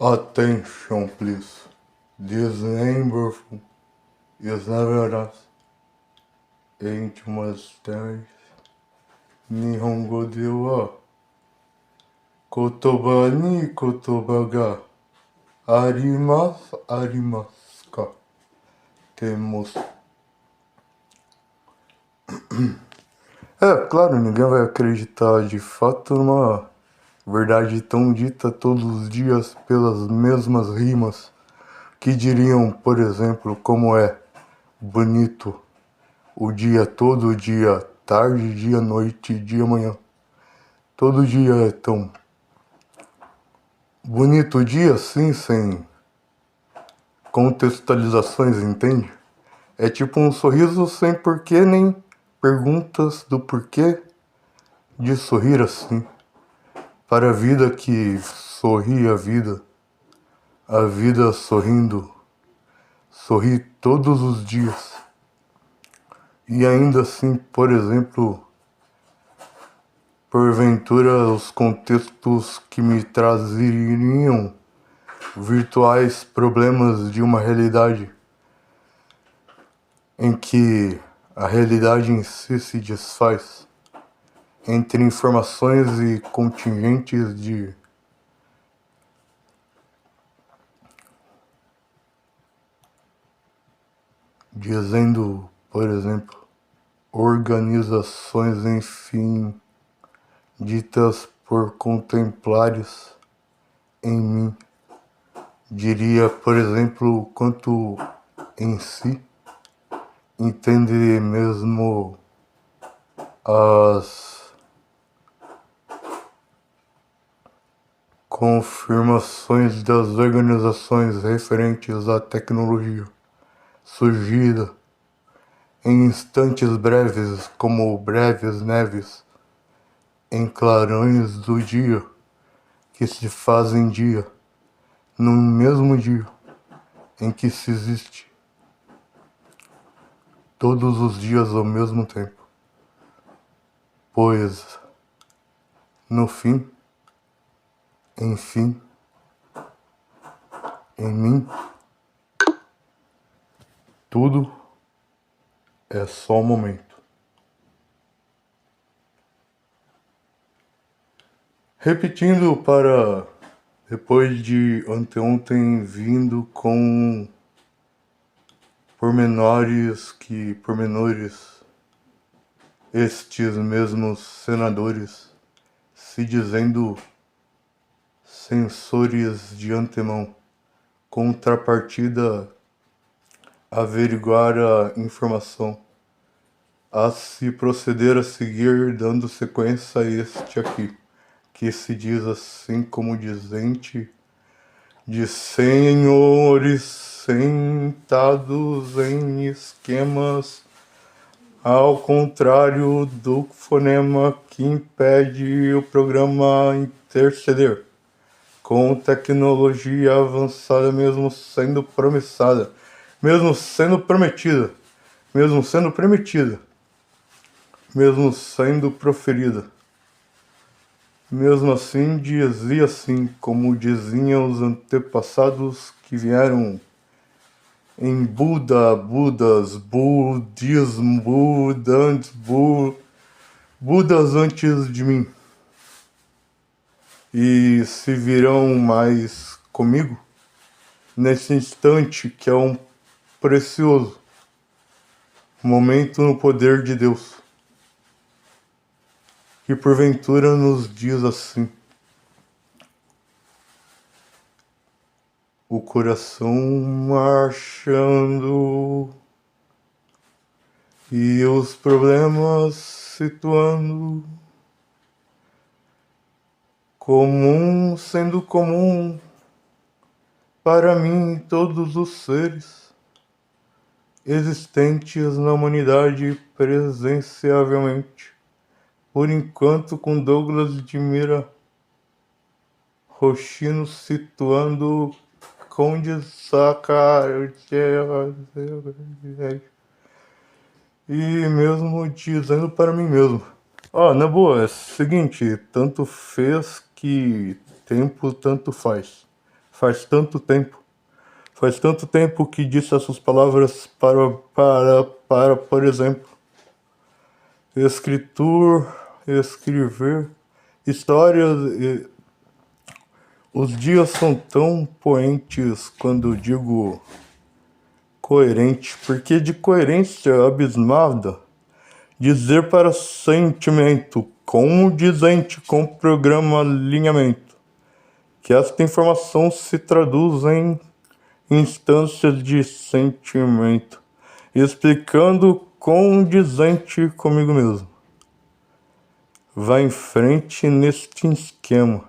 Attention please. This number is never us. 8 Nihongo de wa kotoba ni kotoba ga arimasu ka? Temos. Claro, ninguém vai acreditar de fato numa verdade tão dita todos os dias pelas mesmas rimas que diriam, por exemplo, como é bonito o dia todo, dia, tarde, dia, noite, dia, manhã. Todo dia é tão bonito o dia, sim, sem contextualizações, entende? É tipo um sorriso sem porquê nem perguntas do porquê de sorrir assim. Para a vida que sorri a vida sorrindo, sorri todos os dias. E ainda assim, por exemplo, porventura os contextos que me trazeriam virtuais problemas de uma realidade em que a realidade em si se desfaz entre informações e contingentes de dizendo, por exemplo, organizações, enfim, ditas por contemplares em mim. Diria, por exemplo, quanto em si entende mesmo as confirmações das organizações referentes à tecnologia surgida em instantes breves, como breves neves em clarões do dia que se fazem dia, no mesmo dia em que se existe todos os dias ao mesmo tempo, pois no fim, enfim, em mim, tudo é só um momento. Repetindo para depois de anteontem vindo com pormenores, estes mesmos senadores se dizendo censores de antemão, contrapartida averiguar a informação, a se proceder a seguir dando sequência a este aqui, que se diz assim como dizente de senhores sentados em esquemas, ao contrário do fonema que impede o programa interceder, com tecnologia avançada mesmo sendo promissada, mesmo sendo prometida, mesmo sendo permitida, mesmo sendo proferida. Mesmo assim, dizia assim, como diziam os antepassados que vieram em Budas, budismo, Budas antes de mim. E se virão mais comigo, nesse instante que é um precioso momento no poder de Deus, que porventura nos diz assim: o coração marchando e os problemas situando, comum sendo comum para mim todos os seres existentes na humanidade presenciavelmente, por enquanto com Douglas de Mira Rochino situando Conde Sacar e mesmo dizendo para mim mesmo: na boa, é o seguinte, tanto fez que tempo tanto faz. Faz tanto tempo que disse essas palavras por exemplo, escrever histórias. Os dias são tão poentes quando digo coerente, porque de coerência abismada, dizer para sentimento, condizente com programa alinhamento, que esta informação se traduz em instâncias de sentimento, explicando condizente comigo mesmo. Vá em frente neste esquema.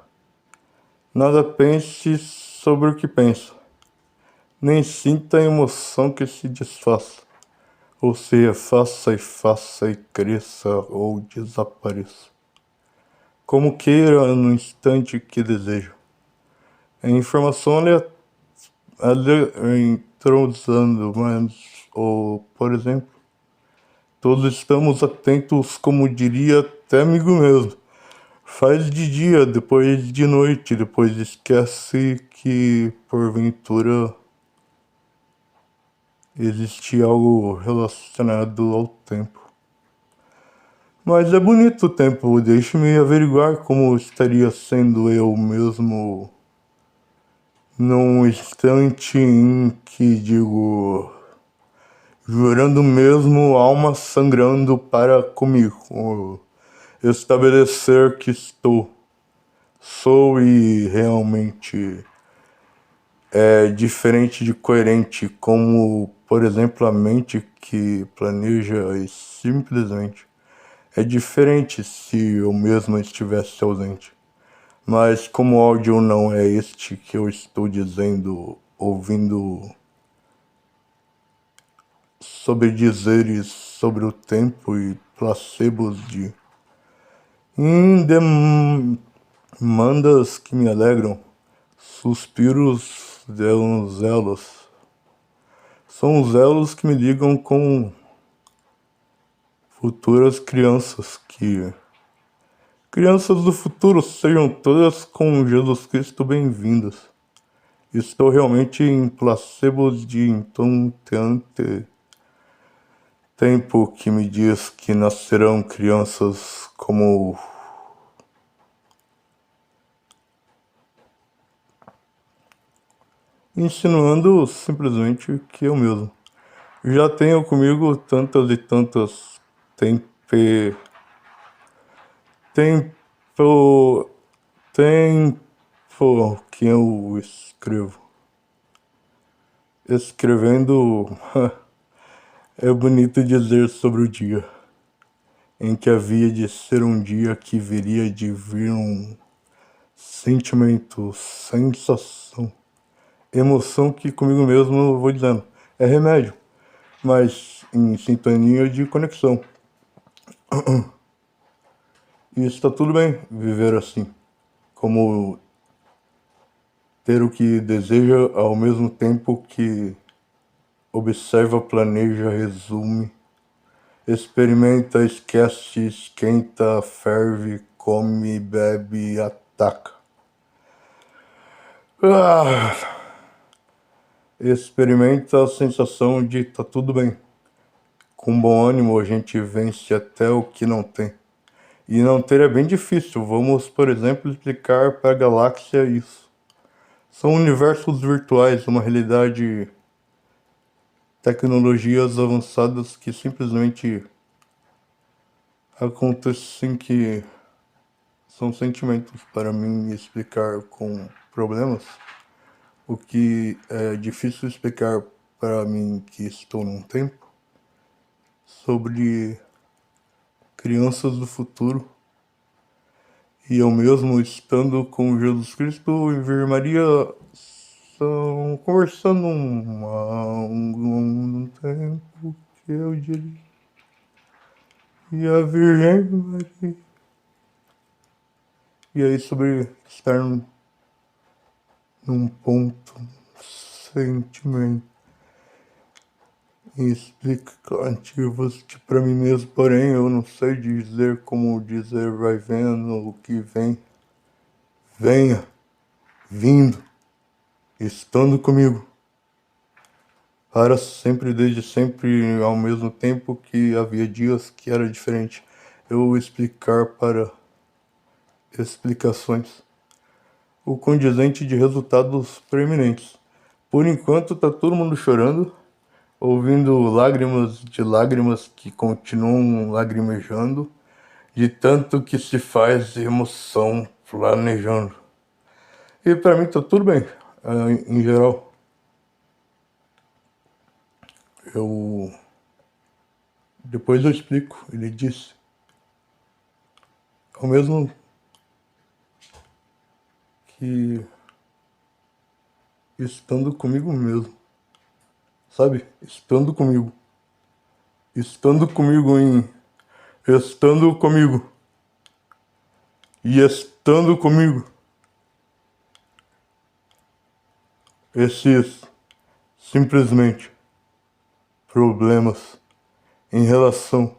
Nada pense sobre o que pensa, nem sinta a emoção que se desfaça, ou se refaça e faça e cresça ou desapareça, como queira no instante que deseja. A informação introduzindo, mas, ou, por exemplo, todos estamos atentos, como diria até amigo mesmo. Faz de dia, depois de noite, depois esquece que, porventura, existe algo relacionado ao tempo. Mas é bonito o tempo, deixe-me averiguar como estaria sendo eu mesmo num instante em que digo, jurando mesmo, alma sangrando para comigo, estabelecer que sou e realmente é diferente de coerente, como, por exemplo, a mente que planeja e simplesmente é diferente se eu mesmo estivesse ausente. Mas como o áudio não é este que eu estou dizendo, ouvindo sobre dizeres sobre o tempo e placebos de demandas que me alegram, suspiros zelos. São os elos que me ligam com futuras crianças crianças do futuro, sejam todas com Jesus Cristo bem-vindas. Estou realmente em placebos de intonteante tempo que me diz que nascerão crianças como insinuando simplesmente que eu mesmo já tenho comigo tantas e tantas tempo que eu escrevo. Escrevendo é bonito dizer sobre o dia em que havia de ser um dia que viria de vir um sentimento, sensação, emoção que comigo mesmo eu vou dizendo, é remédio, mas em sintonia de conexão. E está tudo bem viver assim, como ter o que deseja ao mesmo tempo que observa, planeja, resume, experimenta, esquece, esquenta, ferve, come, bebe, ataca. Experimenta a sensação de tá tudo bem. Com bom ânimo a gente vence até o que não tem. E não ter é bem difícil. Vamos, por exemplo, explicar para a galáxia isso. São universos virtuais, uma realidade, tecnologias avançadas que simplesmente acontecem, que são sentimentos para mim explicar com problemas, o que é difícil explicar para mim que estou num tempo, sobre crianças do futuro. E eu mesmo estando com Jesus Cristo e Virgem Maria, estão conversando um tempo que eu diria. E a Virgem Maria. E aí sobre estar num ponto, sentimento explicativos para mim mesmo, porém eu não sei dizer como dizer vai vendo o que vem, venha, vindo. estando comigo para sempre, desde sempre, ao mesmo tempo que havia dias que era diferente. Eu vou explicar para explicações o condizente de resultados preeminentes. Por enquanto tá todo mundo chorando, ouvindo lágrimas de lágrimas que continuam lagrimejando, de tanto que se faz emoção planejando. E para mim tá tudo bem, em geral. Depois eu explico, ele disse. Ao mesmo que estando comigo mesmo, sabe? Estando comigo. Estando comigo em... Estando comigo. E estando comigo. Esses, simplesmente, problemas em relação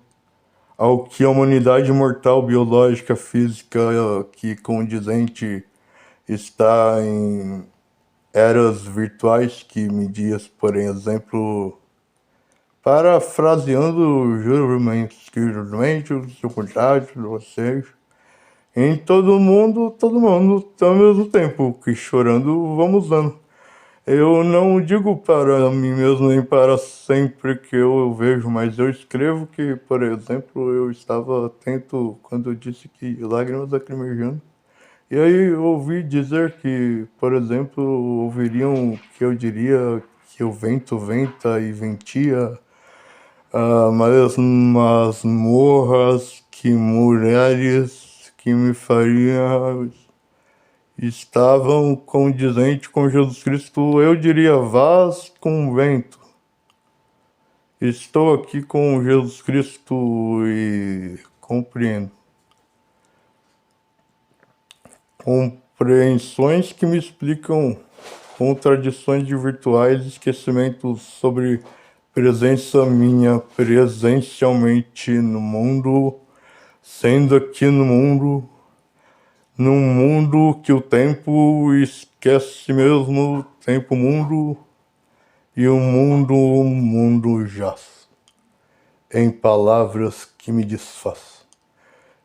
ao que a humanidade mortal, biológica, física, que condizente está em eras virtuais que me diz, por exemplo, parafraseando juramente, o seu contato, vocês, em todo mundo, ao mesmo tempo, que chorando vamos dando. Eu não digo para mim mesmo nem para sempre que eu vejo, mas eu escrevo que, por exemplo, eu estava atento quando eu disse que lágrimas lacrimejando. E aí eu ouvi dizer que, por exemplo, ouviriam que eu diria que o vento venta e ventia, mas masmorras que mulheres que me fariam estavam condizente com Jesus Cristo, eu diria, vaz com vento. Estou aqui com Jesus Cristo e compreendo. Compreensões que me explicam contradições de virtuais esquecimentos sobre presença minha presencialmente no mundo, sendo aqui no mundo, num mundo que o tempo esquece mesmo, tempo mundo, e o mundo jaz, em palavras que me desfaz.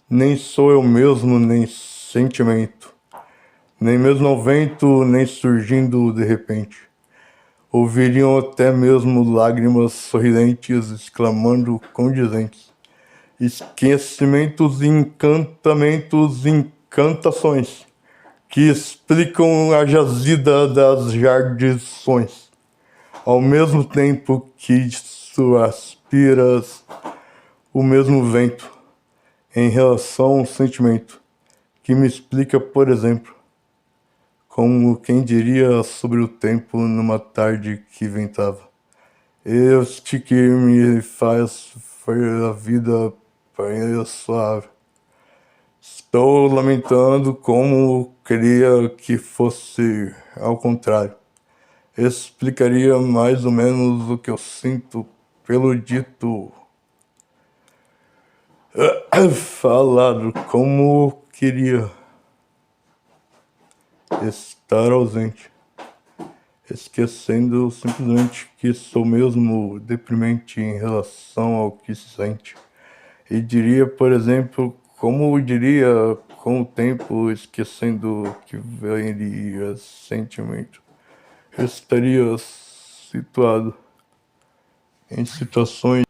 Nem sou eu mesmo, nem sentimento, nem mesmo ao vento, nem surgindo de repente. Ouviriam até mesmo lágrimas sorridentes, exclamando condizentes. Esquecimentos, encantamentos, encantações, que explicam a jazida das jardições, ao mesmo tempo que aspiras o mesmo vento, em relação ao sentimento, que me explica, por exemplo, como quem diria sobre o tempo numa tarde que ventava. Este que me faz ver a vida suave. Estou lamentando como queria que fosse ao contrário. Explicaria mais ou menos o que eu sinto pelo dito falado, como queria estar ausente, esquecendo simplesmente que sou mesmo deprimente em relação ao que se sente. E diria, por exemplo, como diria com o tempo, esquecendo que viria sentimento, estaria situado em situações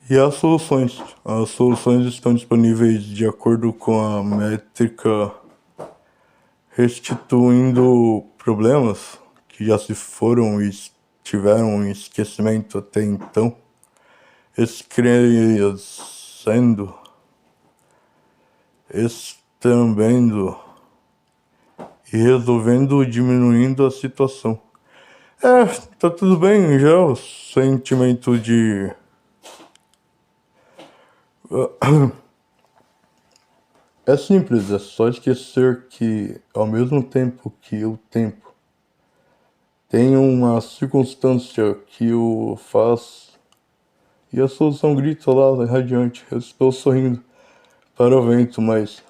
e as soluções. As soluções estão disponíveis de acordo com a métrica, restituindo problemas que já se foram e tiveram em esquecimento até então, escrevendo, estambendo e resolvendo, diminuindo a situação. Tá tudo bem já, o sentimento de... É simples, é só esquecer que, ao mesmo tempo que o tempo tem uma circunstância que o faz e a solução grita lá, radiante. Eu estou sorrindo para o vento, mas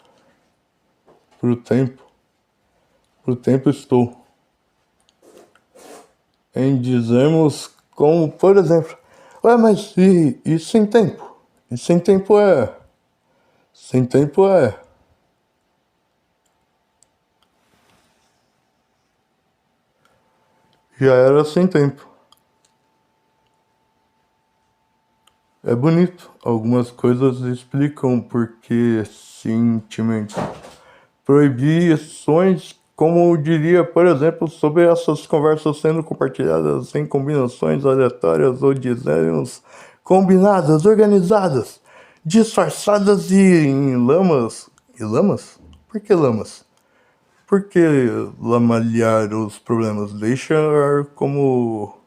pro tempo estou. Em dizermos como, por exemplo, ué, mas e sem tempo? E sem tempo é. Sem tempo é. Já era sem tempo. É bonito. Algumas coisas explicam porque simplesmente proibições, como eu diria, por exemplo, sobre essas conversas sendo compartilhadas em combinações aleatórias ou dizemos combinadas, organizadas, disfarçadas e em lamas. E lamas? Por que lamas? Por que lamalhar os problemas? Deixa como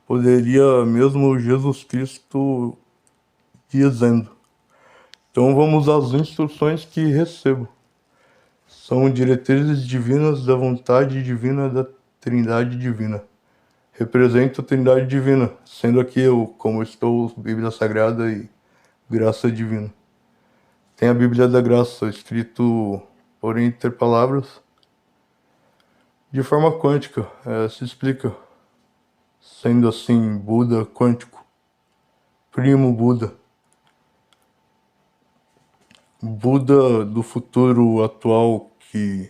poderia mesmo Jesus Cristo dizendo. Então vamos às instruções que recebo. São diretrizes divinas da vontade divina da Trindade Divina. Represento a Trindade Divina, sendo aqui eu, como estou, Bíblia Sagrada e Graça Divina. Tem a Bíblia da Graça, escrito por entre palavras, de forma quântica, se explica. Sendo assim, Buda quântico, primo Buda. Buda do futuro atual que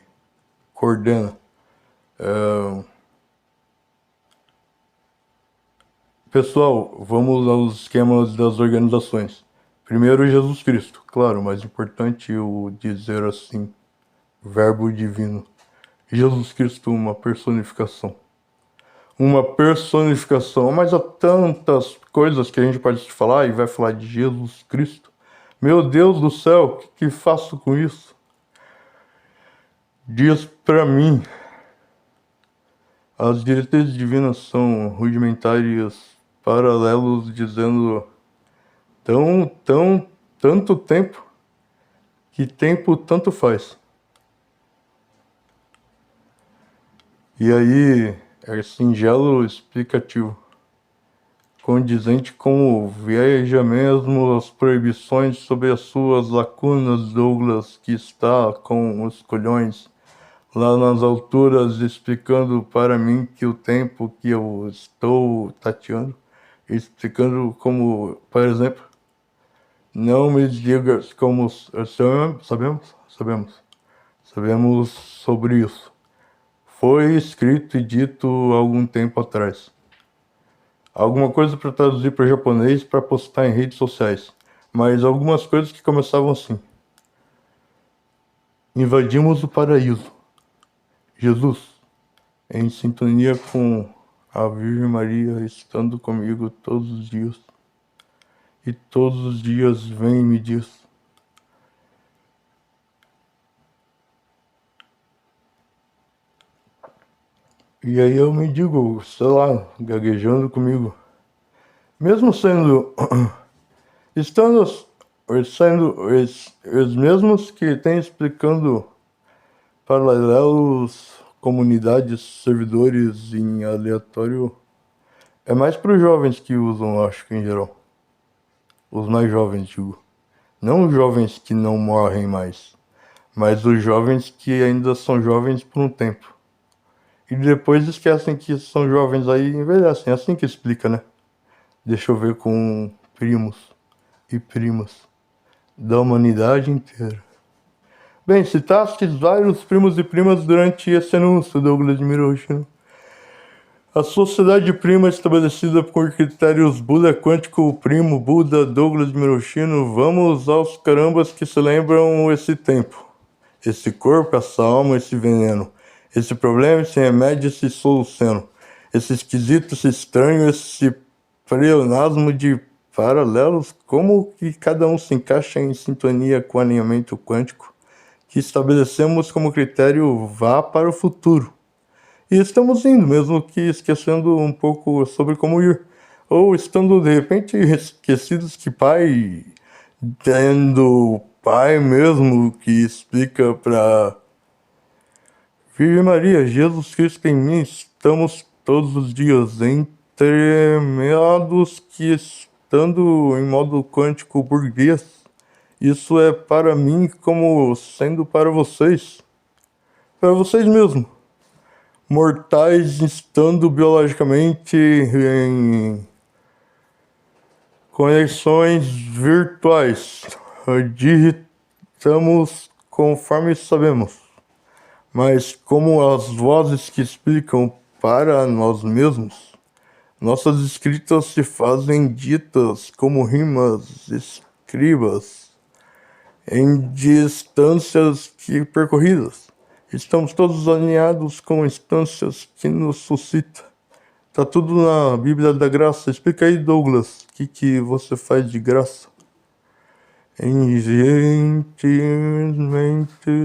coordena. Pessoal, vamos aos esquemas das organizações. Primeiro, Jesus Cristo. Claro, mais importante eu dizer assim, verbo divino. Jesus Cristo, uma personificação. Uma personificação, mas há tantas coisas que a gente pode falar e vai falar de Jesus Cristo. Meu Deus do céu, o que faço com isso? Diz pra mim. As diretrizes divinas são rudimentares, paralelos, dizendo tanto tempo, que tempo tanto faz. E aí, é singelo explicativo, condizente com veja mesmo as proibições sobre as suas lacunas, Douglas, que está com os colhões lá nas alturas, explicando para mim que o tempo que eu estou tateando, explicando como, por exemplo, não me digas como sabemos sobre isso. Foi escrito e dito há algum tempo atrás. Alguma coisa para traduzir para japonês para postar em redes sociais, mas algumas coisas que começavam assim. Invadimos o paraíso. Jesus, em sintonia com a Virgem Maria, estando comigo todos os dias. E todos os dias vem e me diz: e aí eu me digo, sei lá, gaguejando comigo. Mesmo sendo, sendo os mesmos que têm explicando paralelos, comunidades, servidores em aleatório, é mais para os jovens que usam, acho que em geral. Os mais jovens, digo. Não os jovens que não morrem mais, mas os jovens que ainda são jovens por um tempo. E depois esquecem que são jovens aí e envelhecem. É assim que explica, né? Deixa eu ver com primos e primas da humanidade inteira. Bem, citaste vários primos e primas durante esse anúncio, Douglas de Miroshino. A sociedade prima estabelecida por critérios Buda quântico, primo, Buda, Douglas de Miroshino, vamos aos carambas que se lembram esse tempo. Esse corpo, essa alma, esse veneno. Esse problema, esse remédio, esse solução. Esse esquisito, esse estranho, esse pleonasmo de paralelos, como que cada um se encaixa em sintonia com o alinhamento quântico que estabelecemos como critério vá para o futuro. E estamos indo, mesmo que esquecendo um pouco sobre como ir. Ou estando, de repente, esquecidos que pai, tendo pai mesmo que explica para Virgem Maria, Jesus Cristo em mim, estamos todos os dias, entremeados que estando em modo quântico burguês, isso é para mim como sendo para vocês mesmos, mortais estando biologicamente em conexões virtuais. Digitamos conforme sabemos, mas como as vozes que explicam para nós mesmos, nossas escritas se fazem ditas como rimas escribas em distâncias que percorridas. Estamos todos alinhados com instâncias que nos suscita. Tá tudo na Bíblia da Graça. Explica aí, Douglas, o que você faz de graça?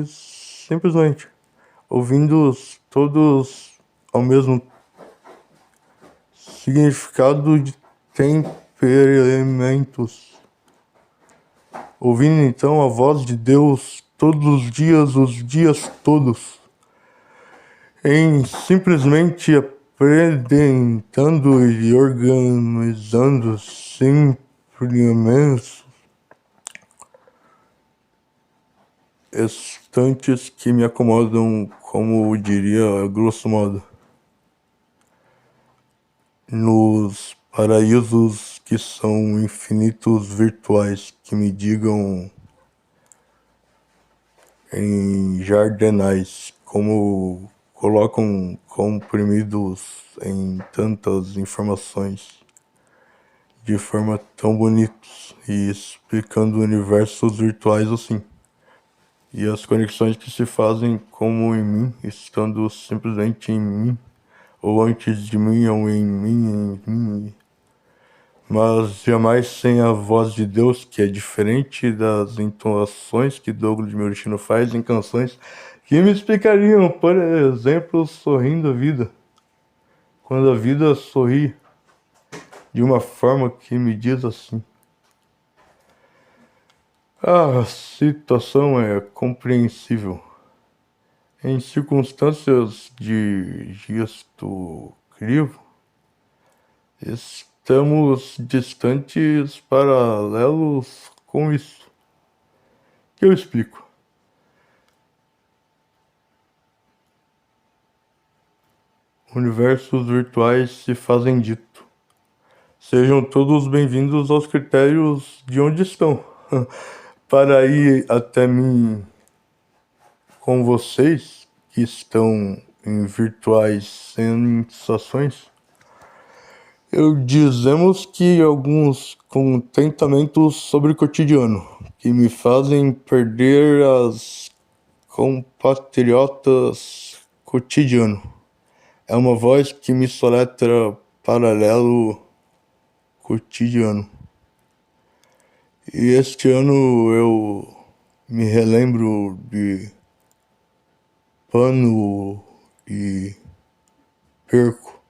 Simplesmente, ouvindo todos ao mesmo significado de temperamentos. Ouvindo então a voz de Deus todos os dias todos, em simplesmente apresentando e organizando simplesmente estantes que me acomodam, como diria grosso modo, nos paraísos que são infinitos virtuais, que me digam em jardinais, como colocam comprimidos em tantas informações de forma tão bonitos e explicando universos virtuais assim. E as conexões que se fazem como em mim, estando simplesmente em mim, ou antes de mim, ou em mim, mas jamais sem a voz de Deus, que é diferente das entoações que Douglas Murchino faz em canções que me explicariam, por exemplo, sorrindo a vida. Quando a vida sorri de uma forma que me diz assim: a situação é compreensível. Em circunstâncias de gesto crivo, estamos distantes paralelos com isso. Que eu explico. Universos virtuais se fazem dito. Sejam todos bem-vindos aos critérios de onde estão. Para ir até mim com vocês que estão em virtuais sensações, eu dizemos que alguns contentamentos sobre o cotidiano que me fazem perder as compatriotas cotidiano. É uma voz que me soletra paralelo cotidiano. E este ano eu me relembro de pano e perco,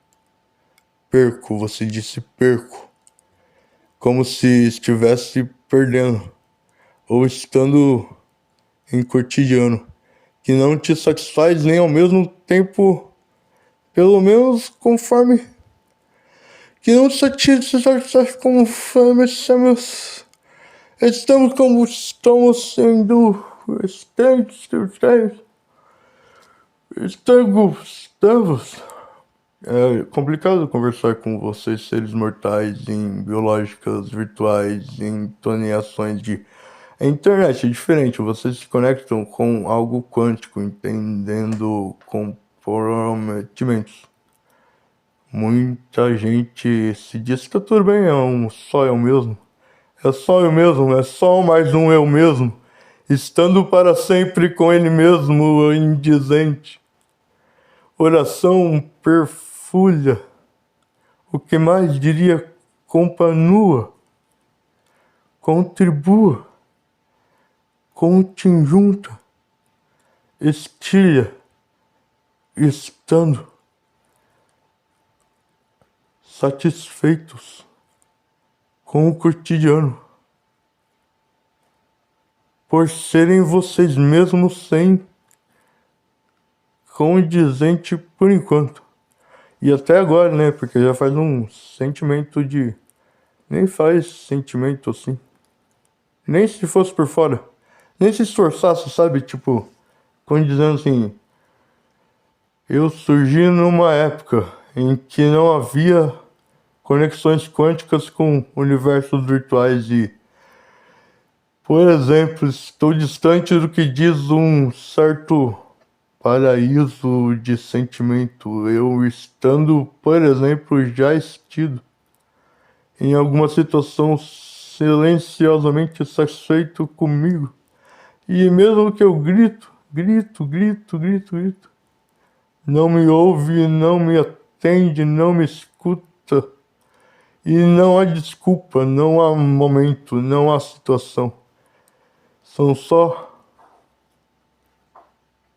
você disse perco, como se estivesse perdendo, ou estando em cotidiano, que não te satisfaz nem ao mesmo tempo, pelo menos conforme, que não te satisfaz conforme estamos como estamos sendo estamos. É complicado conversar com vocês, seres mortais, em biológicas virtuais, em toneações de... A internet é diferente, vocês se conectam com algo quântico, entendendo comprometimentos. Muita gente se diz que tá tudo bem, só eu mesmo. É só eu mesmo, é só mais um eu mesmo, estando para sempre com ele mesmo, indizente. Oração perfulha, o que mais diria, companua, contribua, continjunta, estilha, estando satisfeitos com o cotidiano, por serem vocês mesmos sem condizente por enquanto, E até agora, né? Porque já faz um sentimento de... Nem faz sentimento assim. Nem se fosse por fora. Nem se esforçasse, sabe? Tipo, quando dizendo assim... Eu surgi numa época em que não havia conexões quânticas com universos virtuais e, por exemplo, estou distante do que diz um certo paraíso de sentimento. Eu estando, por exemplo, já estido em alguma situação silenciosamente satisfeito comigo. E mesmo que eu grito, não me ouve, não me atende, não me escuta. E não há desculpa, não há momento, não há situação. São só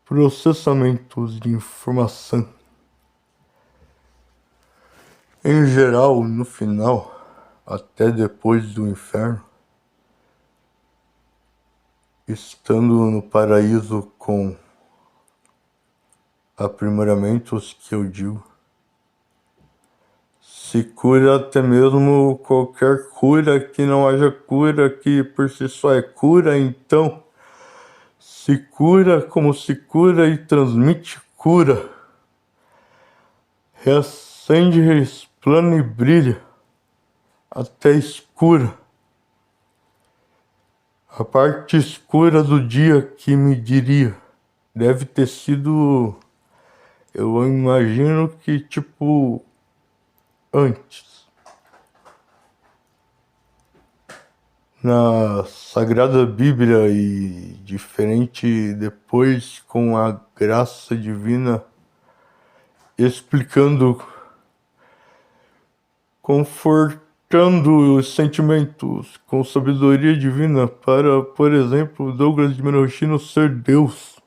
processamentos de informação. Em geral, no final, até depois do inferno, estando no paraíso com aprimoramentos que eu digo, se cura até mesmo qualquer cura que não haja cura, que por si só é cura, então se cura como se cura e transmite cura. Reacende, resplana e brilha até escura. A parte escura do dia que me diria deve ter sido, eu imagino que tipo antes. Na Sagrada Bíblia e diferente depois com a graça divina explicando, confortando os sentimentos com sabedoria divina para, por exemplo, Douglas de Menorchino ser Deus,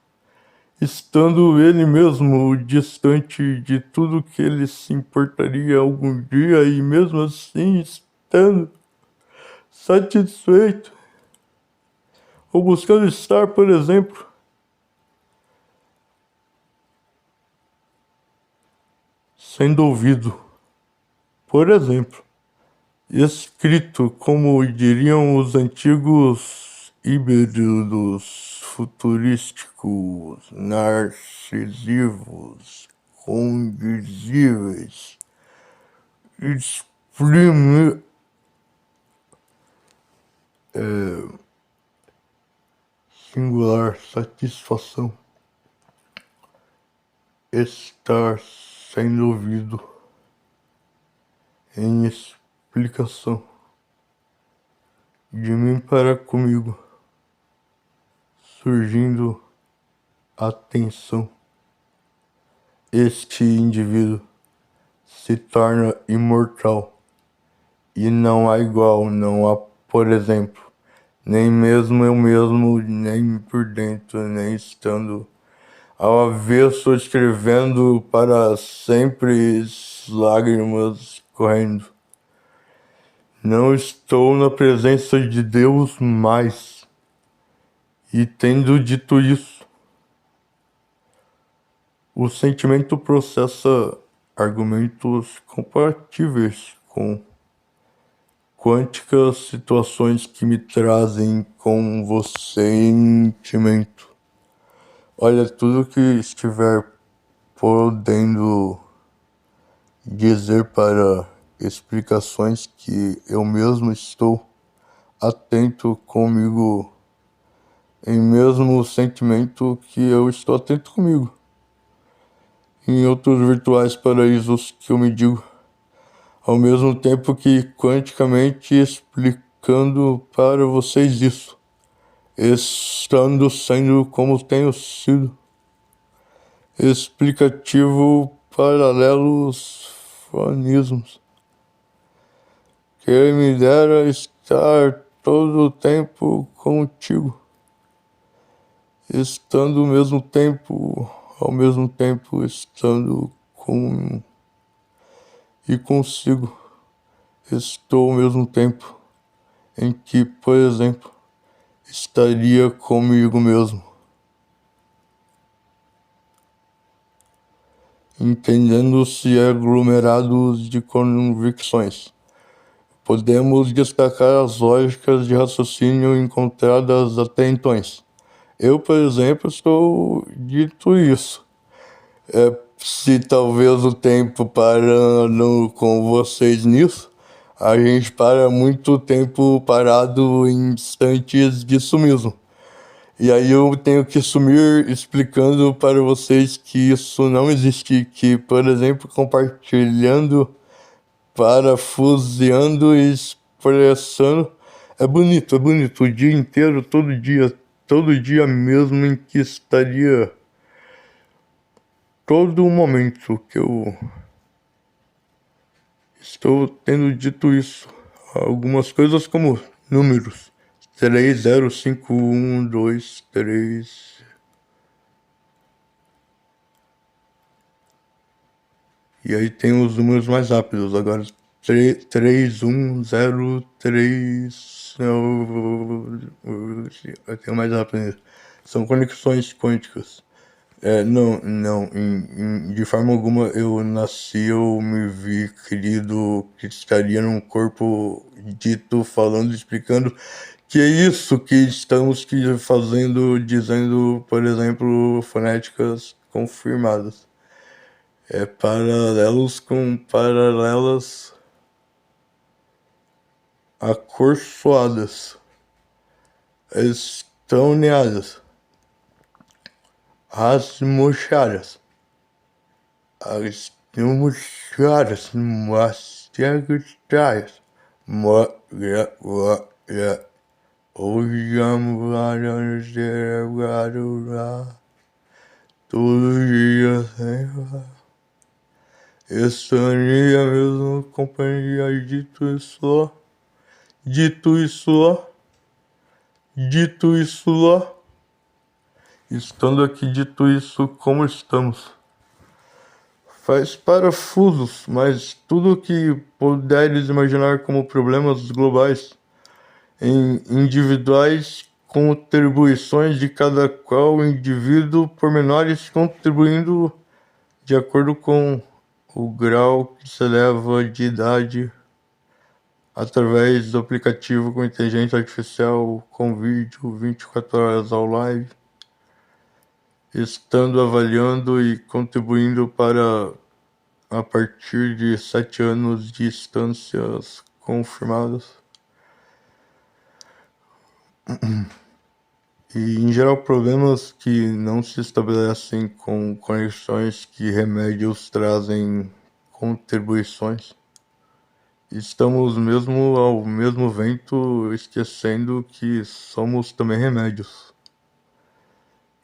estando ele mesmo distante de tudo que ele se importaria algum dia e mesmo assim estando satisfeito ou buscando estar, por exemplo, sendo ouvido, por exemplo, escrito como diriam os antigos híbridos futurísticos, narcisivos, condizíveis, exprime, singular satisfação, estar sendo ouvido em explicação de mim para comigo, surgindo atenção. Este indivíduo se torna imortal e não há igual, não há, por exemplo, nem mesmo eu mesmo, nem por dentro, nem estando ao avesso escrevendo para sempre, lágrimas correndo. Não estou na presença de Deus mais. E tendo dito isso, o sentimento processa argumentos compatíveis com quânticas situações que me trazem com você sentimento. Olha, tudo que estiver podendo dizer para explicações que eu mesmo estou atento comigo, em mesmo sentimento que eu estou atento comigo, em outros virtuais paraísos que eu me digo, ao mesmo tempo que quanticamente explicando para vocês isso, estando sendo como tenho sido, explicativo paralelos fonismos. Quem me dera estar todo o tempo contigo, estando ao mesmo tempo estando com e consigo. Estou ao mesmo tempo em que, por exemplo, estaria comigo mesmo. entendendo-se aglomerados de convicções. Podemos destacar as lógicas de raciocínio encontradas até então. Eu, por exemplo, estou dito isso. Se talvez o tempo parando com vocês nisso, a gente para muito tempo parado em instantes disso mesmo. E aí eu tenho que sumir explicando para vocês que isso não existe, que, por exemplo, compartilhando, parafuseando e expressando é bonito, o dia inteiro, todo dia mesmo em que estaria todo momento que eu estou tendo dito isso. Algumas coisas como números. 305123. E aí tem os números mais rápidos. Agora 3103. Tem o mais rápido ainda. São conexões quânticas. De forma alguma eu nasci, eu me vi querido que estaria num corpo dito, falando, explicando que é isso que estamos fazendo, dizendo, por exemplo, fonéticas confirmadas. Paralelos com paralelas acorçoadas, estoneadas, rasmochadas. As demonstradas, mastigadas, hoje vamos cerebrar todo dia sem falar. Estaria mesmo companhia, dito isso lá, estando aqui dito isso, como estamos? Faz parafusos, mas tudo que puderes imaginar como problemas globais, em individuais contribuições de cada qual indivíduo, pormenores contribuindo de acordo com o grau que se eleva de idade, através do aplicativo com inteligência artificial, com vídeo 24 horas ao live, estando avaliando e contribuindo para, a partir de 7 anos de instâncias confirmadas. E, em geral, problemas que não se estabelecem com conexões que remédios trazem contribuições. Estamos mesmo ao mesmo vento, esquecendo que somos também remédios.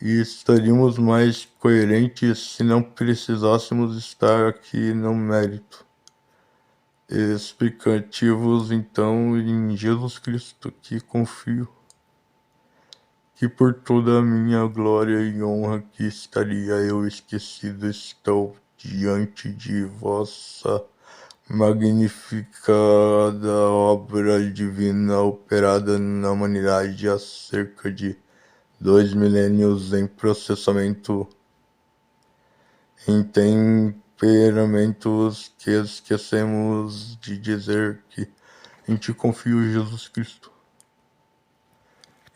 E estaríamos mais coerentes se não precisássemos estar aqui no mérito. Explicativos, então, em Jesus Cristo, que confio, que por toda a minha glória e honra que estaria eu esquecido, estou diante de vossa magnificada obra divina operada na humanidade há cerca de 2 milênios em processamento, em temperamentos que esquecemos de dizer que em ti confio, Jesus Cristo.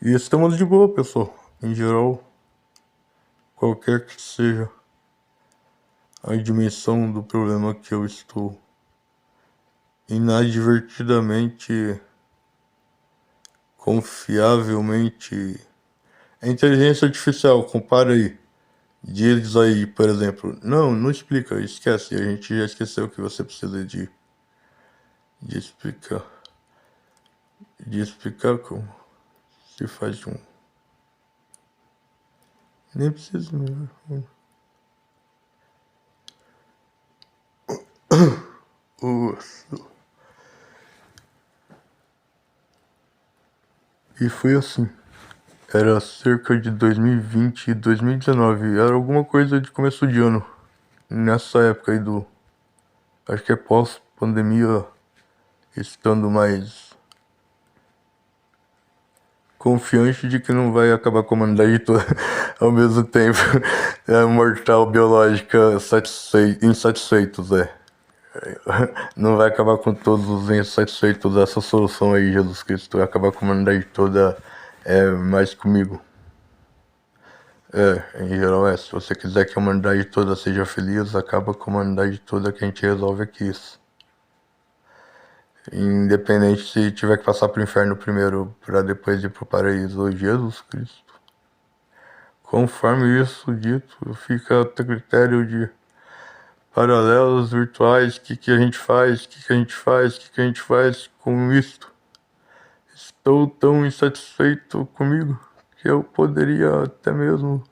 E estamos de boa, pessoal. Em geral, qualquer que seja a dimensão do problema que eu estou inadvertidamente, confiavelmente. A inteligência artificial, compara aí. Diz aí, por exemplo, não explica, esquece, a gente já esqueceu que você precisa de explicar. De explicar como se faz um. Nem preciso mesmo. E foi assim. Era cerca de 2020 e 2019. Era alguma coisa de começo de ano. Nessa época aí do. Acho que é pós-pandemia, estando mais confiante de que não vai acabar com a humanidade toda ao mesmo tempo. É mortal, biológica, insatisfeitos, Não vai acabar com todos os insatisfeitos dessa solução aí, Jesus Cristo. Vai acabar com a humanidade toda, mais comigo. Em geral se você quiser que a humanidade toda seja feliz, acaba com a humanidade toda que a gente resolve aqui isso. Independente se tiver que passar pro inferno primeiro para depois ir pro paraíso, Jesus Cristo. Conforme isso dito, fica a critério de paralelos virtuais, o que a gente faz, o que a gente faz, o que a gente faz com isto. Estou tão insatisfeito comigo que eu poderia até mesmo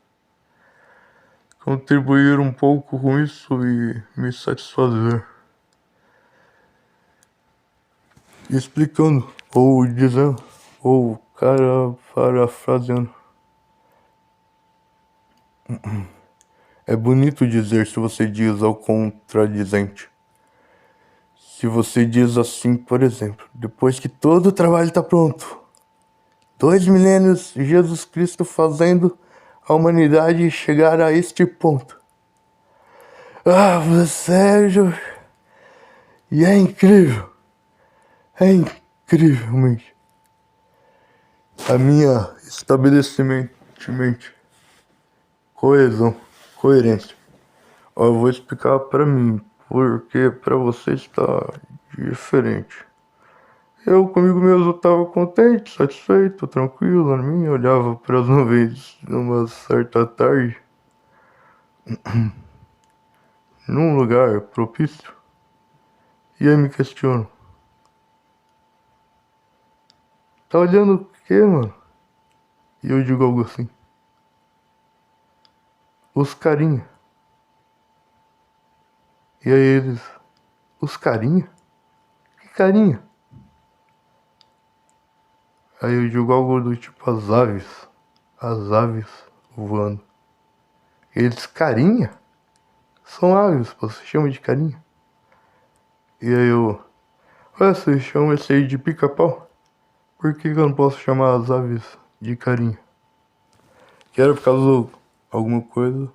contribuir um pouco com isso e me satisfazer. Explicando, ou dizendo, ou parafraseando. É bonito dizer se você diz ao contradizente. Se você diz assim, por exemplo, depois que todo o trabalho está pronto, 2 milênios, Jesus Cristo fazendo a humanidade chegar a este ponto. Sérgio, e é incrível, incrivelmente. A minha estabelecimentemente, coesão, coerência. Eu vou explicar pra mim, porque pra você está diferente. Eu comigo mesmo tava contente, satisfeito, tranquilo na minha, olhava para as nuvens numa certa tarde, num lugar propício, e aí me questiono. Tá olhando o quê, mano? E eu digo algo assim. Os carinha. E aí eles, os carinha? Que carinha? Aí eu digo algo do tipo as aves voando. E eles, carinha? São aves, você chama de carinha? E aí você chama esse aí de pica-pau? Por que eu não posso chamar as aves de carinha? Que era por causa de alguma coisa.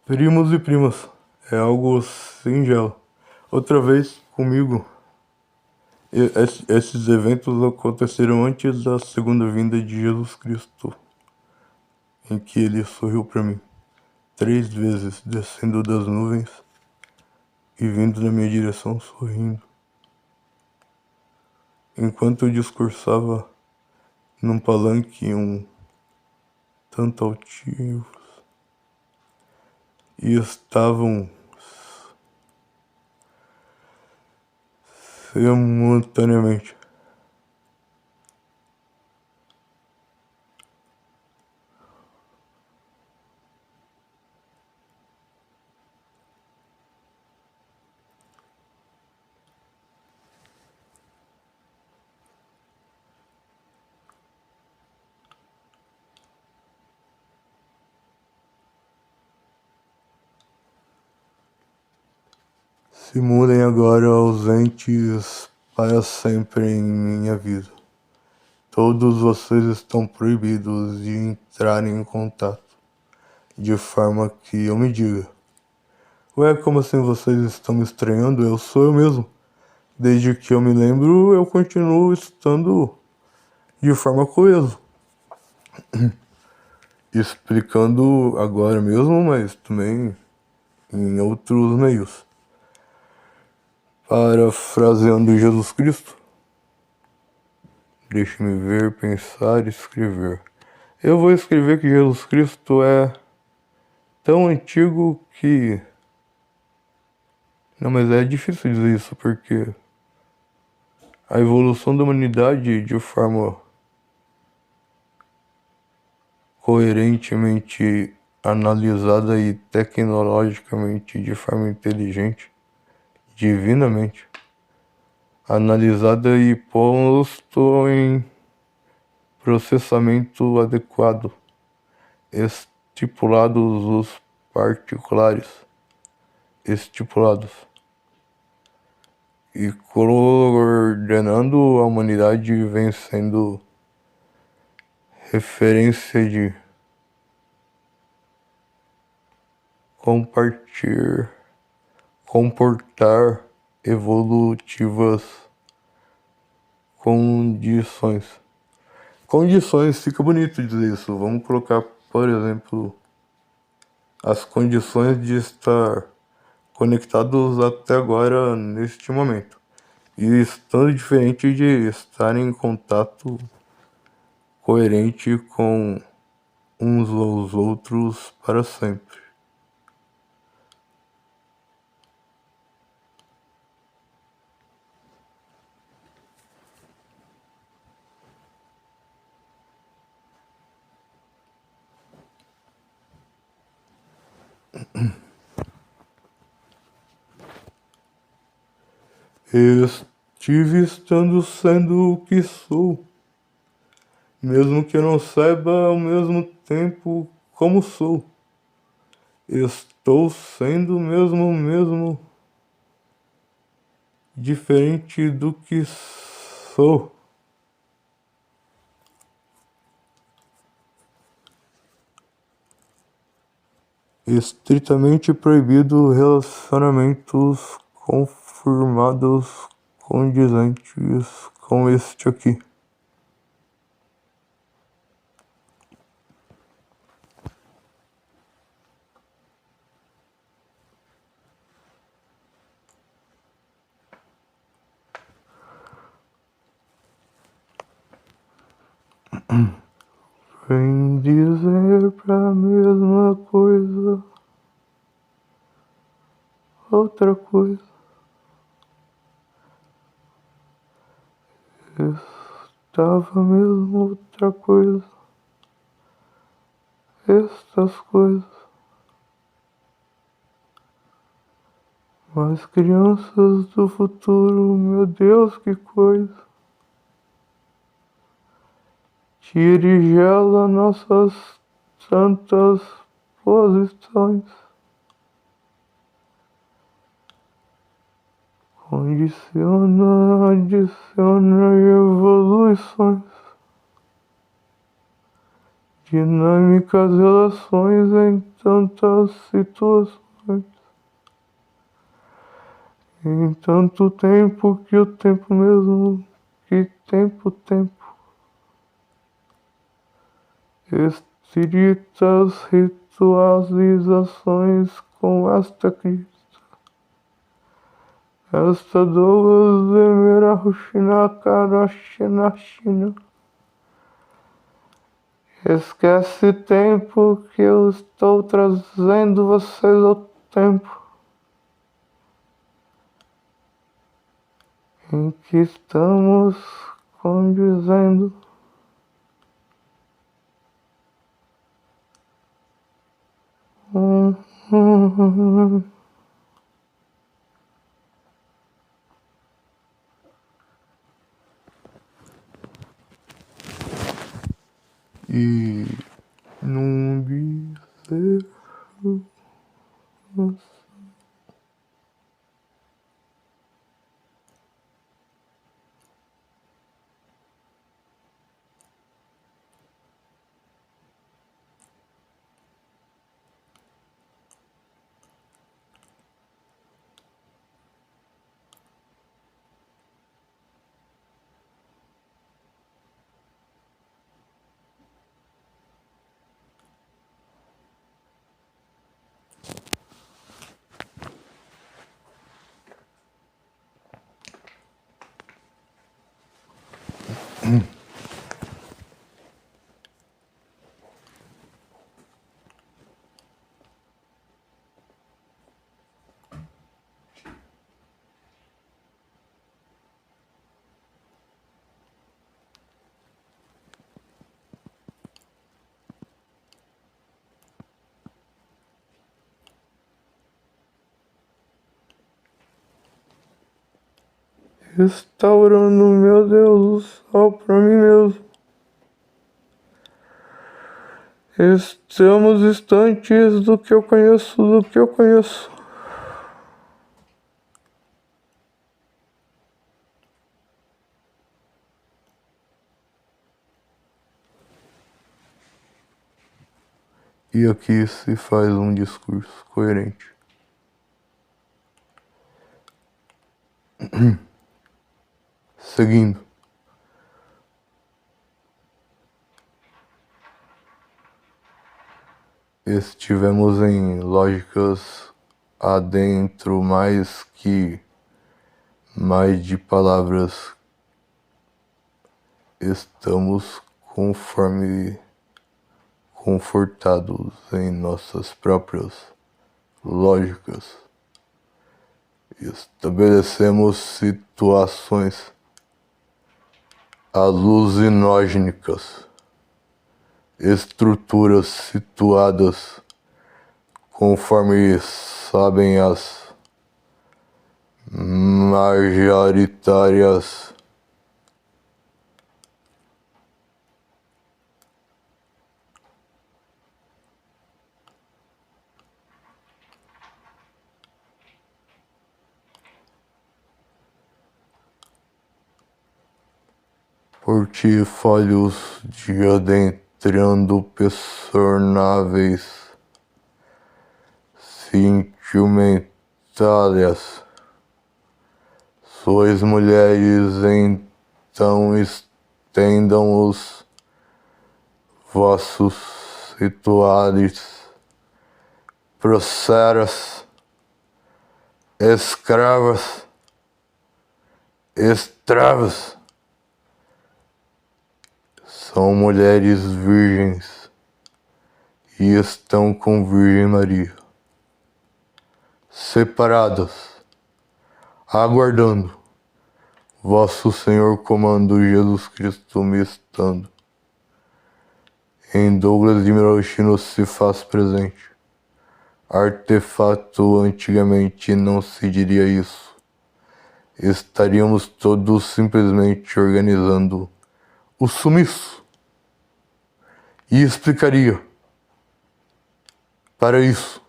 Primos e primas. É algo singelo. Outra vez comigo. Esses eventos aconteceram antes da segunda vinda de Jesus Cristo, em que ele sorriu para mim 3 vezes, descendo das nuvens e vindo na minha direção sorrindo. Enquanto eu discursava num palanque tanto altivos, e estavam simultaneamente se mudem agora ausentes para sempre em minha vida. Todos vocês estão proibidos de entrarem em contato, de forma que eu me diga. Ué, como assim vocês estão me estranhando? Eu sou eu mesmo. Desde que eu me lembro, eu continuo estando de forma coesa. Explicando agora mesmo, mas também em outros meios. Parafraseando Jesus Cristo. Deixe-me ver, pensar, escrever. Eu vou escrever que Jesus Cristo é tão antigo que... Não, mas é difícil dizer isso porque a evolução da humanidade de forma coerentemente analisada e tecnologicamente de forma inteligente, divinamente, analisada e posto em processamento adequado, estipulados os particulares, estipulados. e coordenando a humanidade vem sendo referência de comportar evolutivas condições. Condições, fica bonito dizer isso. Vamos colocar, por exemplo, as condições de estar conectados até agora, neste momento. E estando diferente de estar em contato coerente com uns aos outros para sempre. Estive estando sendo o que sou, mesmo que eu não saiba ao mesmo tempo como sou. Estou sendo mesmo diferente do que sou. Estritamente proibido relacionamentos confirmados condizentes com este aqui. Vem dizer pra mesma coisa, outra coisa. Estava mesmo outra coisa. Estas coisas. Mas crianças do futuro, meu Deus, que coisa. Tirigela nossas santas posições. Condiciona, adiciona evoluções. Dinâmicas relações em tantas situações. Em tanto tempo que o tempo mesmo, que tempo. Estritas ritualizações com esta Cristo. Esta duas Emerahushina Karashina Shina. Esquece tempo que eu estou trazendo vocês ao tempo em que estamos condizendo. E não dizer restaurando, meu Deus do céu, pra mim mesmo. Estamos distantes do que eu conheço. E aqui se faz um discurso coerente. Seguindo. Estivemos em lógicas adentro mais de palavras. Estamos confortados em nossas próprias lógicas. Estabelecemos situações alucinógenas, estruturas situadas conforme sabem as majoritárias portfólios de adentrando personáveis sentimentárias. Sois mulheres, então estendam os vossos rituais, processos, escravas, escravos. São mulheres virgens e estão com Virgem Maria, separadas, aguardando vosso Senhor comando Jesus Cristo me estando. Em Douglas de Mirochino se faz presente. Artefato antigamente não se diria isso. Estaríamos todos simplesmente organizando o sumiço. E explicaria para isso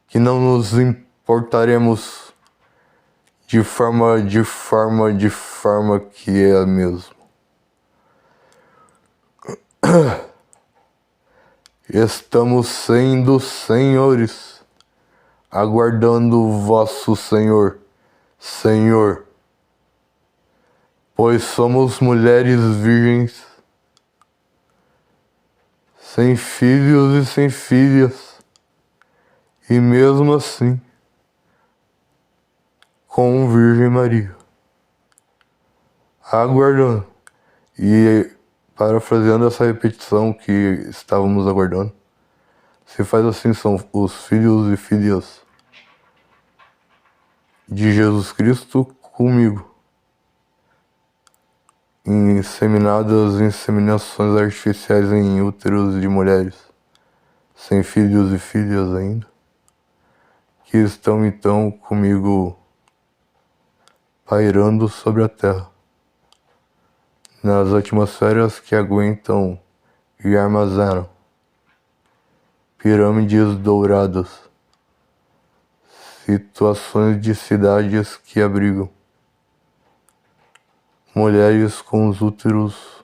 que não nos importaremos de forma que é mesmo. Estamos sendo senhores, aguardando o vosso Senhor, pois somos mulheres virgens, sem filhos e sem filhas, e mesmo assim, com Virgem Maria, aguardando. E parafraseando essa repetição que estávamos aguardando, se faz assim: são os filhos e filhas de Jesus Cristo comigo, inseminações artificiais em úteros de mulheres, sem filhos e filhas ainda, que estão então comigo pairando sobre a terra, nas atmosferas que aguentam e armazenam pirâmides douradas, situações de cidades que abrigam mulheres com os úteros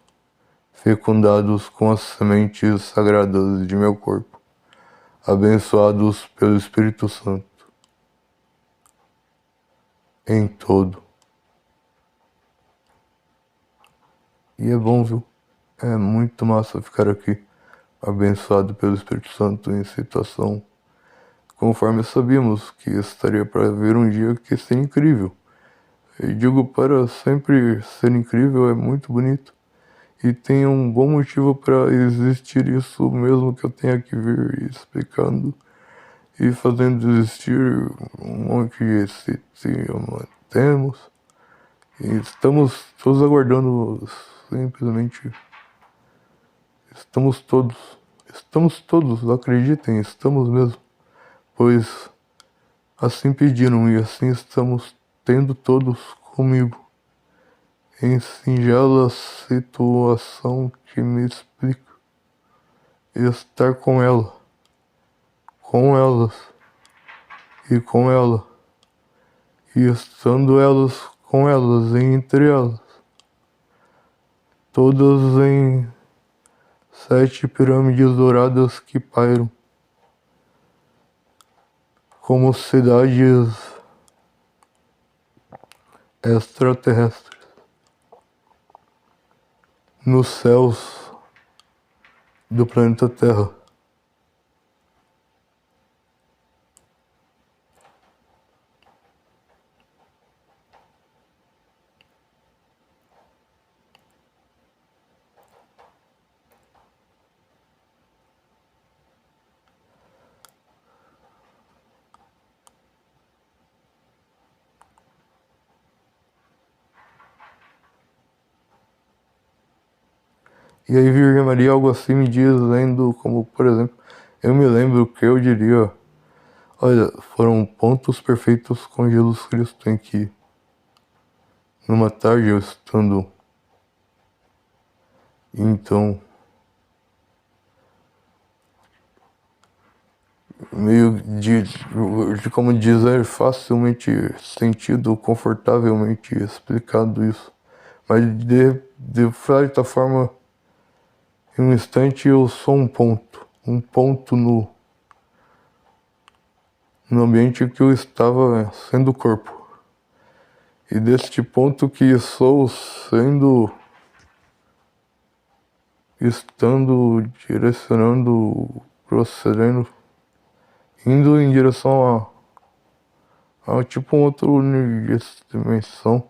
fecundados com as sementes sagradas de meu corpo, abençoados pelo Espírito Santo em todo. E é bom, viu? É muito massa ficar aqui, abençoado pelo Espírito Santo em situação conforme sabíamos que estaria para vir um dia que seria incrível. E digo, para sempre ser incrível é muito bonito. E tem um bom motivo para existir isso, mesmo que eu tenha que vir explicando e fazendo existir um monte de temos. E estamos todos aguardando, simplesmente. Estamos todos, acreditem, estamos mesmo. Pois assim pediram e assim estamos tendo todos comigo. Em singela situação que me explica estar com ela, com elas e com ela, e estando elas com elas e entre elas, todas em 7 pirâmides douradas que pairam como cidades extraterrestres nos céus do planeta Terra. E aí Virgem Maria algo assim me dizendo, como por exemplo, eu me lembro que eu diria, olha, foram pontos perfeitos com Jesus Cristo em que numa tarde eu estando, então, meio de como dizer, facilmente sentido, confortavelmente explicado isso. Mas de certa forma, em um instante eu sou um ponto no ambiente que eu estava sendo corpo. E deste ponto que sou sendo, estando, direcionando, procedendo, indo em direção a tipo um outro universo, dimensão,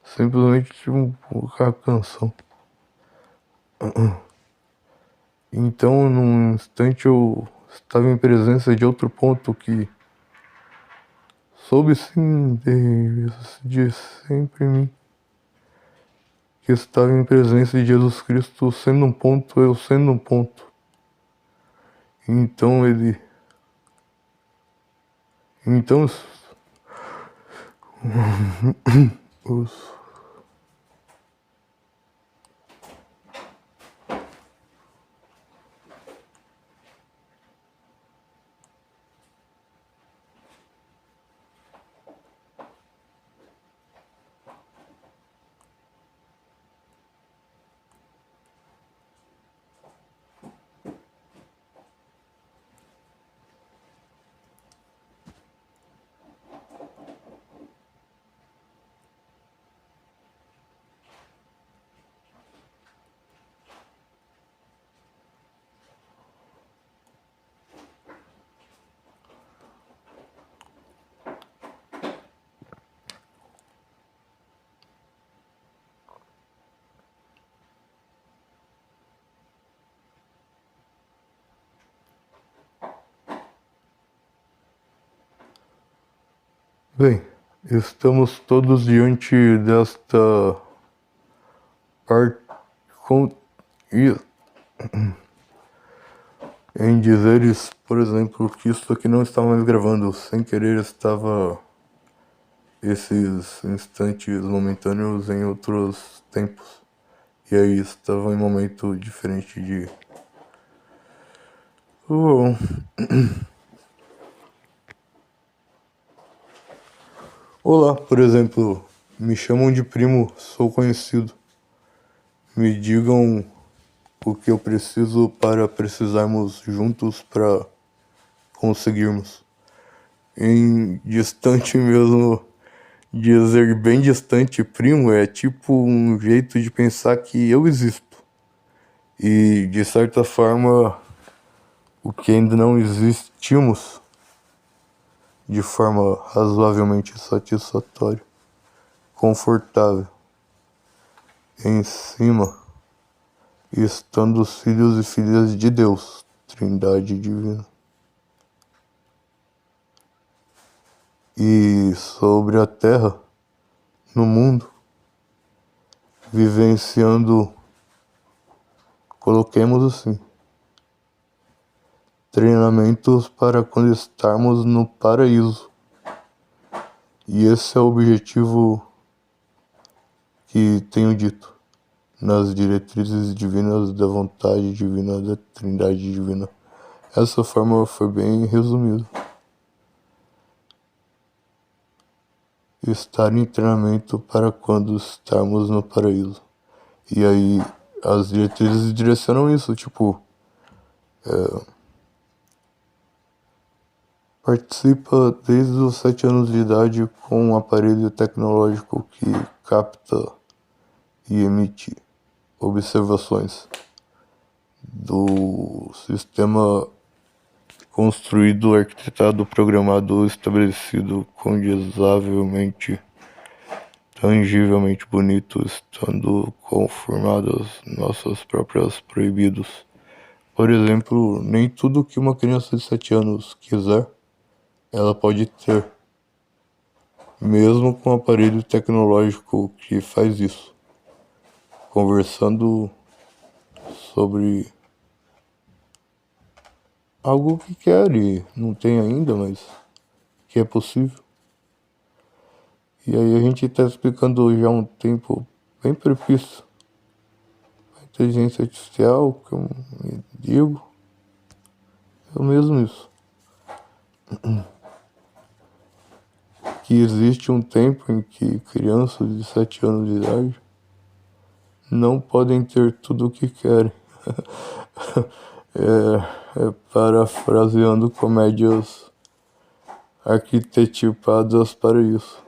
simplesmente tipo uma canção. Então, num instante eu estava em presença de outro ponto que soube sim de sempre em mim, que estava em presença de Jesus Cristo sendo um ponto, eu sendo um ponto. Então ele. Então os Bem, estamos todos diante desta parte em dizeres, por exemplo, que isso aqui não está mais gravando, sem querer estava esses instantes momentâneos em outros tempos. E aí estava em um momento diferente de. Oh. Olá, por exemplo, me chamam de primo, sou conhecido. Me digam o que eu preciso para precisarmos juntos para conseguirmos. Em distante mesmo, dizer bem distante, primo, é tipo um jeito de pensar que eu existo. E de certa forma, o que ainda não existimos de forma razoavelmente satisfatória, confortável, em cima, estando os filhos e filhas de Deus, Trindade Divina. E sobre a terra, no mundo, vivenciando, coloquemos assim, treinamentos para quando estarmos no paraíso. E esse é o objetivo que tenho dito nas diretrizes divinas da vontade divina, da Trindade Divina. Essa forma foi bem resumida. Estar em treinamento para quando estarmos no paraíso. E aí as diretrizes direcionam isso, tipo, participa desde os 7 anos de idade com um aparelho tecnológico que capta e emite observações do sistema construído, arquitetado, programado, estabelecido, condizavelmente, tangivelmente bonito, estando conformadas nossas próprias proibidos. Por exemplo, nem tudo que uma criança de 7 anos quiser, ela pode ter, mesmo com um aparelho tecnológico que faz isso. Conversando sobre algo que quer e não tem ainda, mas que é possível. E aí a gente está explicando já há um tempo bem propício. A inteligência artificial, que eu me digo, é mesmo isso. Que existe um tempo em que crianças de 7 anos de idade não podem ter tudo o que querem. Parafraseando comédias arquitetipadas para isso.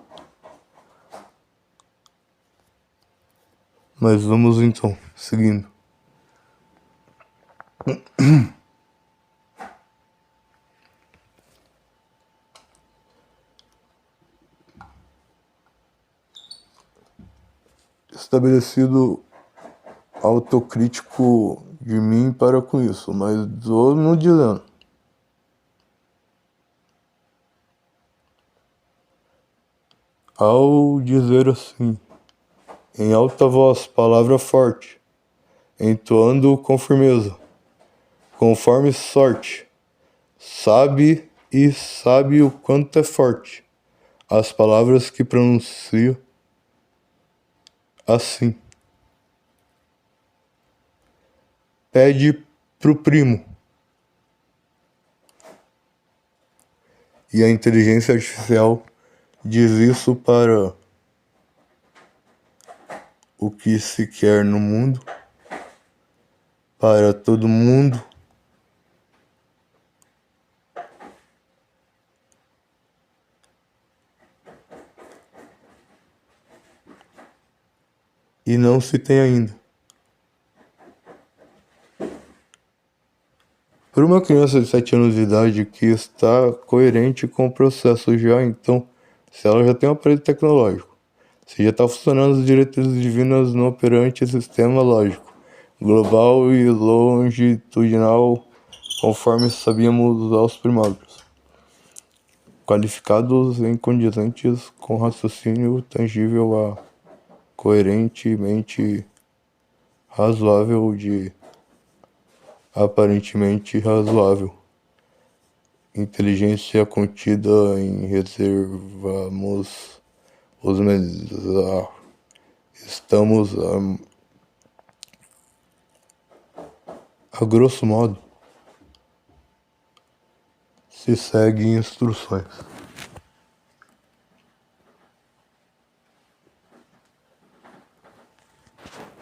Mas vamos então, seguindo. Estabelecido autocrítico de mim para com isso, mas estou no dilema. Ao dizer assim, em alta voz, palavra forte, entoando com firmeza, conforme sorte, sabe e sabe o quanto é forte as palavras que pronuncio assim. Pede pro primo. E a inteligência artificial diz isso para o que se quer no mundo, para todo mundo, e não se tem ainda. Para uma criança de 7 anos de idade que está coerente com o processo já, então, se ela já tem um aparelho tecnológico, se já está funcionando as diretrizes divinas no operante sistema lógico, global e longitudinal, conforme sabíamos aos primórdios, qualificados e condizentes com raciocínio tangível a coerentemente razoável de aparentemente razoável. Inteligência contida em reservamos os estamos a grosso modo se segue instruções.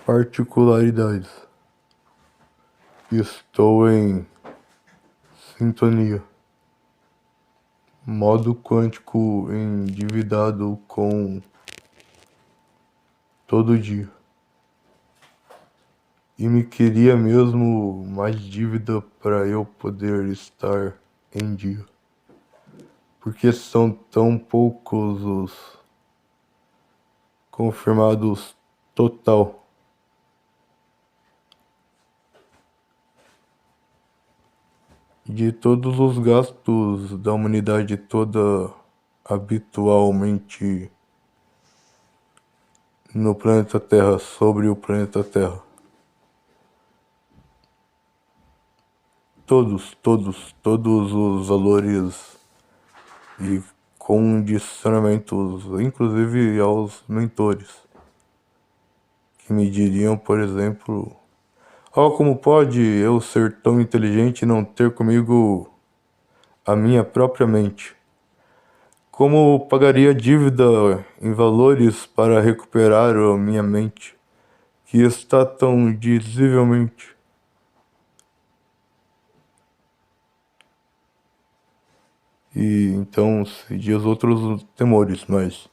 Particularidades. Estou em sintonia. Modo quântico endividado com todo dia. E me queria mesmo mais dívida para eu poder estar em dia. Porque são tão poucos os confirmados total. De todos os gastos da humanidade toda habitualmente no planeta Terra, sobre o planeta Terra. Todos os valores e condicionamentos, inclusive aos mentores, que me diriam, por exemplo, como pode eu ser tão inteligente e não ter comigo a minha própria mente? Como pagaria dívida em valores para recuperar a minha mente, que está tão dizivelmente e então se diz outros temores, mas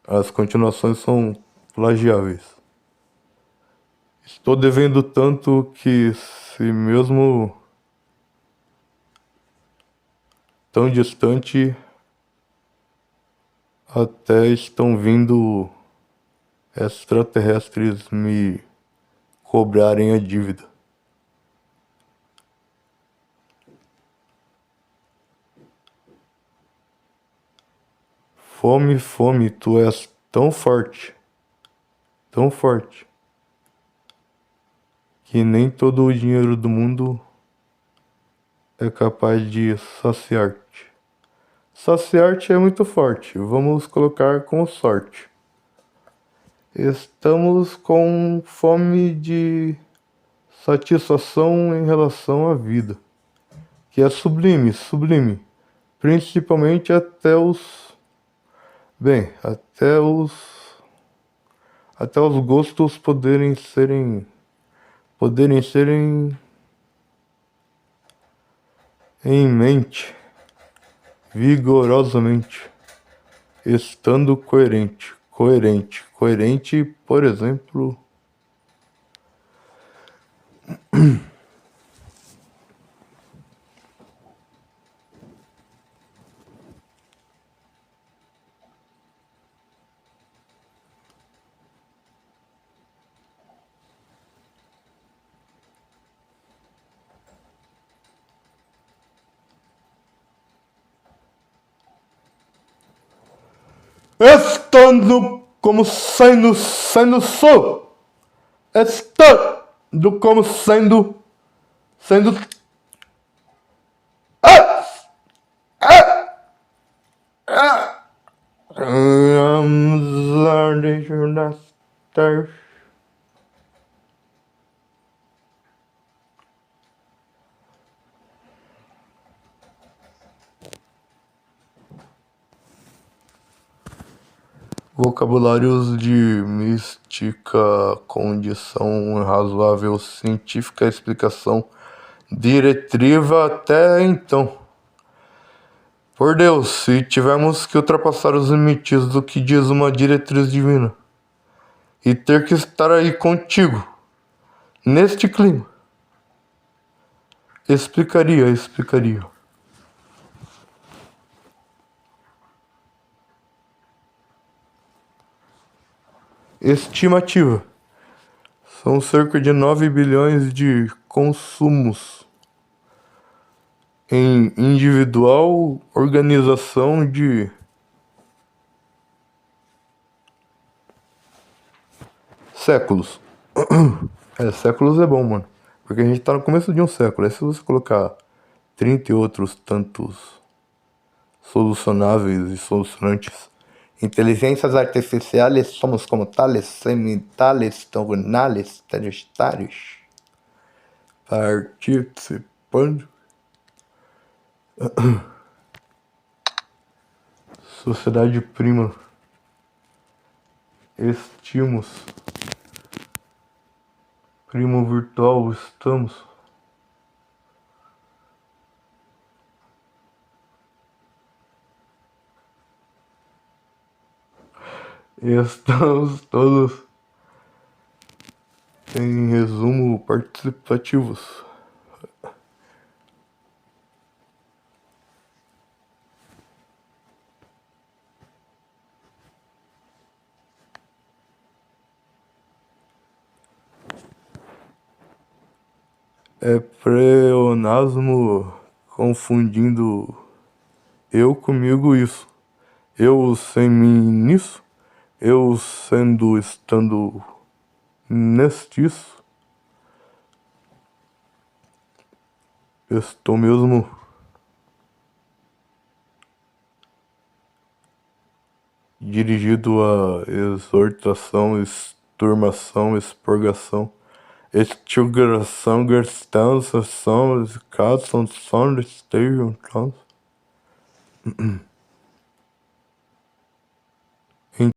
as continuações são plagiáveis. Estou devendo tanto que, se mesmo tão distante, até estão vindo extraterrestres me cobrarem a dívida. Fome, fome, tu és tão forte, que nem todo o dinheiro do mundo é capaz de saciar-te. Saciar-te é muito forte, vamos colocar com sorte. Estamos com fome de satisfação em relação à vida, que é sublime, sublime, principalmente até os, bem, até os gostos poderem serem em mente, vigorosamente, estando coerente, por exemplo, estando como sendo sou, estando como sendo vocabulários de mística, condição razoável, científica, explicação, diretriva até então. Por Deus, se tivermos que ultrapassar os limites do que diz uma diretriz divina e ter que estar aí contigo, neste clima, explicaria. Estimativa. São cerca de 9 bilhões de consumos em individual, organização de séculos. Séculos é bom, mano. Porque a gente tá no começo de um século. Aí se você colocar 30 e outros tantos solucionáveis e solucionantes. Inteligências artificiais somos como tales, semitales, tonales, terrestres, participando. Sociedade prima. Estimos. Primo virtual, estamos. Estamos todos, em resumo, participativos. É pleonasmo confundindo eu comigo isso. Eu sem mim nisso. Eu estando nestiço. Estou mesmo dirigido a exortação, exturmação, expurgação, extirpação, gerstança, são, caso, são, estejam,